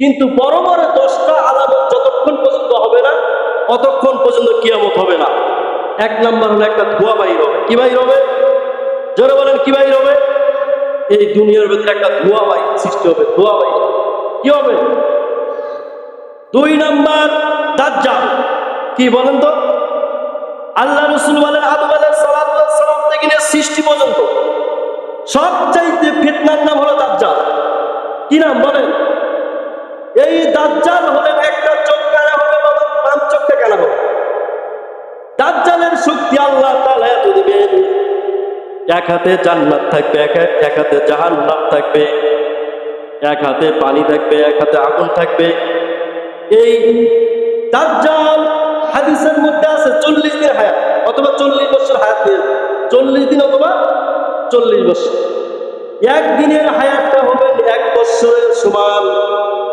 কিন্তু বড় বড় 10টা আলামত যতক্ষণ পর্যন্ত হবে না ততক্ষণ পর্যন্ত কিয়ামত হবে না। 1 নাম্বার হলো একটা ধোঁয়া বাইর হবে। কি বাইর হবে? জোরে বলেন, কি বাইর হবে? এই দুনিয়ার ভিতরে একটা ধোঁয়া বাইর সৃষ্টি হবে, ধোঁয়া বাইর হবে। কি হবে? 2 নাম্বার দাজ্জাল। কি বলেন তো? আল্লাহ রাসূল বলেন আদম আলাইহিস সালাম থেকে নিয়ে সৃষ্টি পর্যন্ত সবচাইতে ফিতনার নাম হলো দাজ্জাল। কি নাম বলেন? এই দাজ্জাল হলেন একটা চোখ কানা হবে, বাবা 5 চোখটা কানা হবে। দাজ্জালের শক্তি আল্লাহ তাআলা এত দিবেন, এক হাতে জান্নাত থাকবে, এক হাতে জাহান্নাম থাকবে, এক হাতে পানি থাকবে, এক হাতে আগুন থাকবে। এই দাজ্জাল হাদিসের মধ্যে আছে 40 দিন হায়াত অথবা 40 বছর হায়াত পেয়ে, 40 দিন অথবা 40 বছর। একদিনের হায়াতটা হবে 1 বছরের সমান,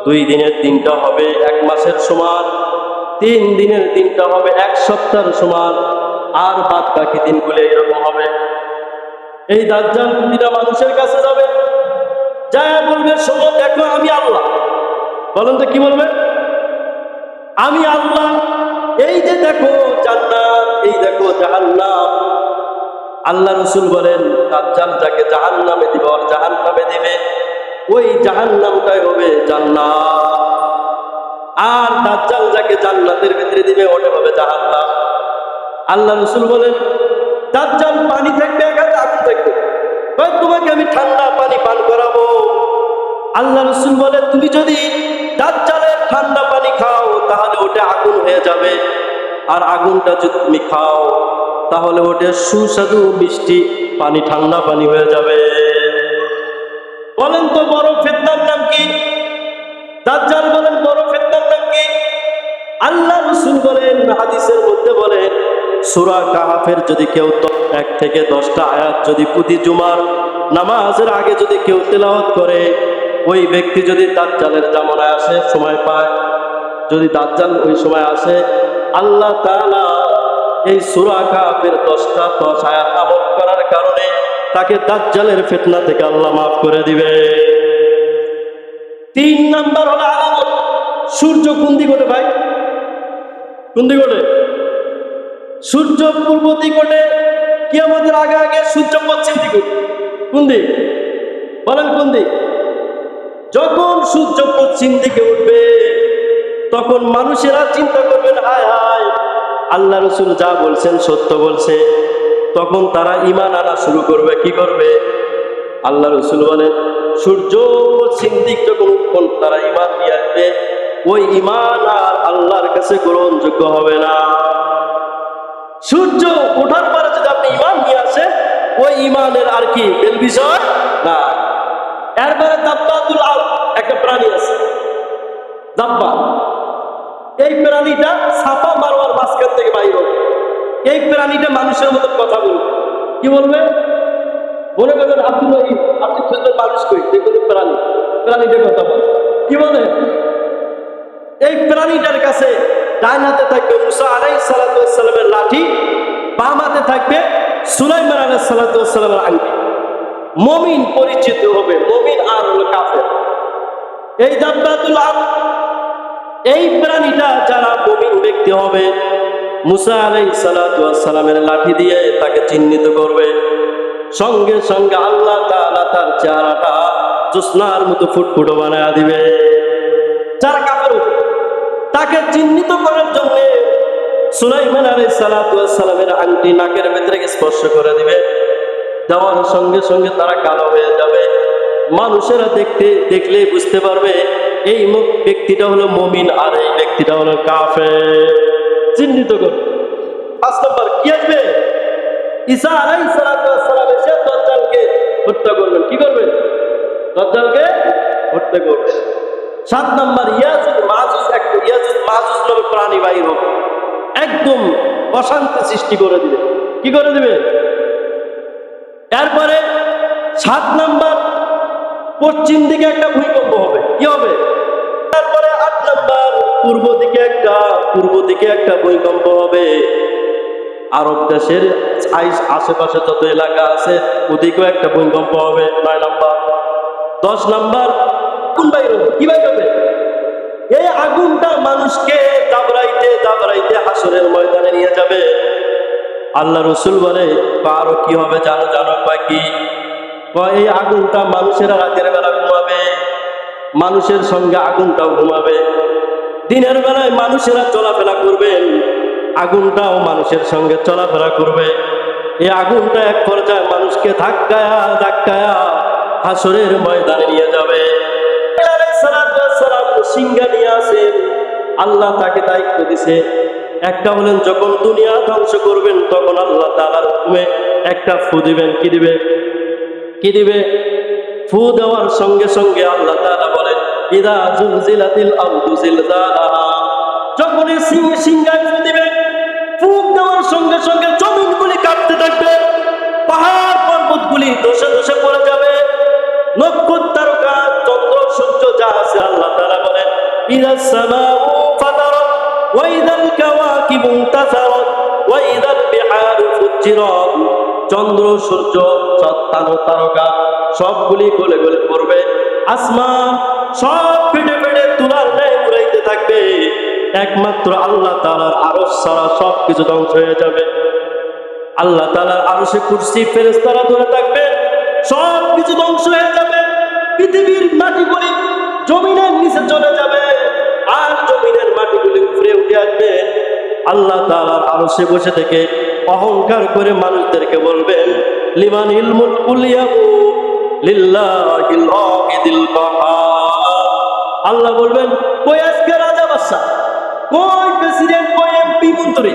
2 দিনের দিনটা হবে 1 মাসের সমান, 3 দিনের দিনটা হবে 1 সপ্তাহের সমান, আর বাদ বাকি দিনগুলো এরকম হবে। এই দাজ্জাল প্রতিটা মানুষের কাছে যাবে, যায় বলবে শোনো দেখো আমি আল্লাহ। বলেন তো কি বলবে? আমি আল্লাহ। এই যে দেখো জান্নাত, এই দেখো জাহান্নাম। আল্লাহ রাসূল বলেন দাজ্জাল যাকে জাহান্নামে দিবে আর জাহান্নামে দিবে, ওই জাহান্নামটাই হবে জান্নাত। আর দাজ্জাল যাকে জান্নাতের ভিতরে দিবে ওটা হবে জাহান্নাম। আল্লাহ রাসূল বলেন দাজ্জাল পানি থাকবে, এক হাতে আগুন থাকবে। ভাই তোমাকে আমি ঠান্ডা পানি পান করাবো। আল্লাহ রাসূল বলে তুমি যদি দাজ্জালের ঠান্ডা পানি খাও তাহলে ওটা আগুন হয়ে যাবে, আর আগুনটা যদি তুমি খাও তাহলে ওটা সুস্বাদু মিষ্টি পানি, ঠান্ডা পানি হয়ে যাবে। বলেন তো বড় ফিতনার নাম কি? দাজ্জাল বলেন বড় ফিতনার নাম কি? আল্লাহ রাসূল বলেন হাদিসের মধ্যে বলেন সূরা কাহাফের যদি কেউ 1 থেকে 10টা আয়াত যদি প্রতি জুমার নামাজের আগে যদি কেউ তেলাওয়াত করে, ওই ব্যক্তি যদি দাজ্জালের জামানায় আসে, সময় পায়, যদি দাজ্জাল ওই সময় আসে, আল্লাহ তাআলা এই সূরা কাহাফের 10 আয়াত আমল করার কারণে তাকে দাজ্জালের ফিতনা থেকে আল্লাহ মাফ করে দিবে। 3 নাম্বার হলো আলামত। সূর্য কোন দিকে ওঠে ভাই? কোন দিকে ওঠে? সূর্য পূর্ব দিকে ওঠে। কিয়ামতের আগে আগে সূর্য পশ্চিম দিকে ওঠে। কোন দিক? বলেন কোন দিক? যখন সূর্য পশ্চিম দিকে উঠবে তখন মানুষেরা চিন্তা করবেন হায় হায় আল্লাহ রাসূল যা বলছেন সত্য বলছে। তখন তারা ঈমান আনা শুরু করবে। কি করবে? আল্লাহ রাসূল বলেন সূর্য পশ্চিম দিক যখন উঠবে তারা ঈমান নিয়ে আসবে, ওই ঈমান আর আল্লাহর কাছে গ্রহণযোগ্য হবে না। সূর্য ওঠার পরে যদি আপনি ঈমান নিয়ে আসেন, ওই ঈমানের আর কি বেল বিষয় না। এরপরে দাব্বাতুল আরদ একটা প্রাণী আছে, দাব্বা। এই প্রাণীটা সাফা মারওয়ার মাঝখান থেকে বাইর হবে। এই প্রাণীটা মানুষের মতো কথা বলবে। কি বলবে? মনে করবেন আব্দুল রহিম, আপনি খুঁজবেন মানুষ কই, দেখবেন প্রাণীটা কথা বলে। কি বলে? এই প্রাণীটার কাছে ডান হাতে থাকবে মুসা আলাইহিস সালাতু ওয়াস সালামের লাঠি, বাম হাতে থাকবে সুলাইমান আলাইহিস সালাতু ওয়াস সালামের আংটি। মুমিন পরিচিত হবে, মুমিন আর হলো কাফের। এই দাব্বাতুল আরদ, এই প্রাণীটা যারা মুমিন ব্যক্তি হবে, মুসা আলাইহিস সালাতু ওয়াস সালামের লাঠি দিয়ে তাকে চিহ্নিত করবে। সঙ্গে সঙ্গে আল্লাহ তাআলা তার চেহারাটা জ্যোৎস্নার মতো ফুটফুটে বানায় দিবে। যারা কাফের তাকে চিহ্নিত করার জন্য সুলাইমান আলাইহিস সালাতু ওয়াস সালামের আংটি নাকের ভেতরে স্পর্শ করে দিবে। দেওয়ার সঙ্গে সঙ্গে তারা কালো হয়ে যাবে। মানুষেরা দেখলেই বুঝতে পারবে এই ব্যক্তিটা হলো মুমিন আর এই ব্যক্তিটা হলো কাফের। চিহ্নিত করবে। 5 নম্বর কি আসবে? ঈসা আলাইহিস সালাতু ওয়াস সালাম এসে দাজ্জালকে হত্যা করবেন। কি করবেন? দাজ্জালকে হত্যা করবেন। 7 নম্বর ইয়াজুজ মাজুজ, একটা ইয়াজুজ মাজুজ নামে প্রাণী বাইর হবে, একদম অশান্তি সৃষ্টি করে দিবে। কি করে দিবে? এরপরে 7 নম্বর পশ্চিম দিকে একটা ভূমিকম্প হবে। কি হবে? তারপরে 8 নম্বর পূর্ব দিকে একটা ভূমিকম্প হবে। আরব দেশের আশেপাশে যত এলাকা আছে ওদিকেও একটা ভূমিকম্প হবে। 9 নম্বর। 10 নম্বর কোন বাইর হবে? কি বাইর হবে? এই আগুনটা মানুষকে দাবড়াইতে দাবড়াইতে হাসরের ময়দানে নিয়ে যাবে। আল্লাহ রসুল বলে আরো কি হবে জানো জানো কি? এই আগুনটা মানুষেরা রাতের বেলা ঘুমাবে, মানুষের সঙ্গে আগুনটাও ঘুমাবে। দিনের বেলায় মানুষেরা চলাফেরা করবেন, আগুনটাও মানুষের সঙ্গে চলাফেরা করবে। এই আগুনটা এক পর্যায়ে মানুষকে ধাক্কায়া ধাক্কায়া হাসরের ময়দানে নিয়ে যাবে। সিংহা নিয়ে আসে, আল্লাহ তাকে দায়িত্ব দিছে। একটা বলেন যখন দুনিয়া ধ্বংস করবেন তখন আল্লাহ তাআলার হুকুমে একটা ফু দিবেন। কি দিবে? কি দিবে? ফু দেওয়ার সঙ্গে সঙ্গে আল্লাহ তাআলা বলেন ইদা জুলজিলাতিল আরদু জিলজালাহা, যখন এই সিংহায় ফু দিবে, ফুক দেওয়ার সঙ্গে সঙ্গে জমিনগুলি কাঁপতে থাকবে, পাহাড় পর্বতগুলি ধসে ধসে পড়ে যাবে, নক্ষত্র তারকা চন্দ্র সূর্য যা আছে আল্লাহ তাআলা বলেন ইদাস সামাউ ফাতারাত ওয়া ইদাল কাওয়াকিবু ইনতাসারাত ওয়া ইদাল বিহারু ফুজ্জিরাত, চন্দ্র সূর্য চাঁদ তারকা সবগুলি গলে গলে পড়বে, আসমান সব ফেটে ফেটে তুলার ন্যায় উড়াইতে থাকবে, একমাত্র আল্লাহ তাআলার আরশ ছাড়া সবকিছু ধ্বংস হয়ে যাবে। আল্লাহ তাআলার আরশে কুরসি ফেরেশতারা ধরে থাকবে, সবকিছু ধ্বংস হয়ে যাবে। পৃথিবীর মাটিগুলি জমিনের নিচে চলে যাবে, আর জমিনের মাটিগুলি উপরে উঠে আসবে। আল্লাহ তাআলার আরশে বসে থেকে অহংকার করে মানুষদেরকে বলবেন লিমানিল মুলকুল ইয়াউম লিল্লাহিল ওয়াহিদিল কাহ্হার। আল্লাহ বলবেন কই আজকে রাজা বাদশা, কই প্রেসিডেন্ট, কই এমপি মন্ত্রী,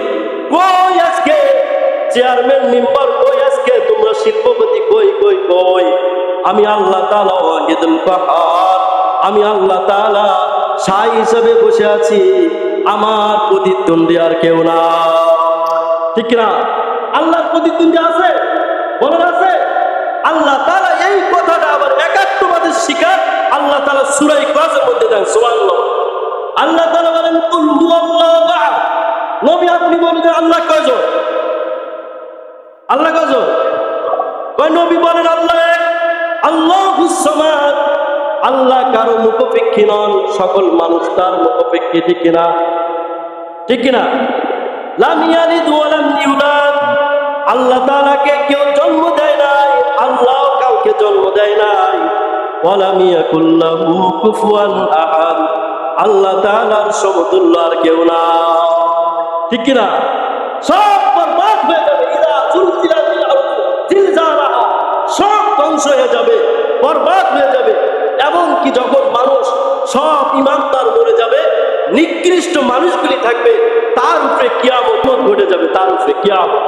কই আজকে চেয়ারম্যান মেম্বার, কই আজকে তোমরা শিল্পপতি, কই কই কই? আমি আল্লাহ তাআলা ওয়াহিদুল কাহ্হার, আমি আল্লাহ তাআলা শাহ হিসেবে বসে আছি, আমার প্রতিদ্বন্দ্বী আর কেউ না। ঠিক না? আল্লাহর প্রতিদ্বন্দ্বী আছে? বলেন আছে? আল্লাহ তাআলা এই কথাটা আবার একাত্মবাদের শিকার আল্লাহ তাআলা সূরা ইখলাসের মধ্যে দেন। সুবহানাল্লাহ। আল্লাহ তাআলা বলেন কুল হুয়াল্লাহু আহাদ। নবী আপনি বলেন আল্লাহ কয়জন? আল্লাহ কয়জন? কয় নবী বলেন আল্লাহ এক, আল্লাহুস সামাদ। আল্লাহ কারো মুখাপেক্ষী নন, সকল মানুষ তার মুখাপেক্ষী। ঠিক কিনা? ঠিক কিনা? লাম ইয়ালিদ ওয়া লাম ইউলাদ। আল্লাহ তাআলাকে কেউ জন্ম দেয় নাই, আল্লাহ কাউকে জন্ম দেয় নাই। ওয়া লাম ইয়াকুল লাহু কুফুয়ান আহাদ। আল্লাহ তাআলার সমতুল্য আর কেউ না। ঠিক কিনা? সব বরবাদ হয়ে যাবে। ইদা জুলজিলাতিল আরদু জিলজালাহা, সব ধ্বংস হয়ে যাবে, বরবাদ হয়ে যাবে। এমনকি যখন মানুষ সব ইমানদার মরে যাবে, নিকৃষ্ট মানুষগুলি থাকবে, তার উপরে কিয়ামত ঘটে যাবে, তার উপরে কিয়ামত।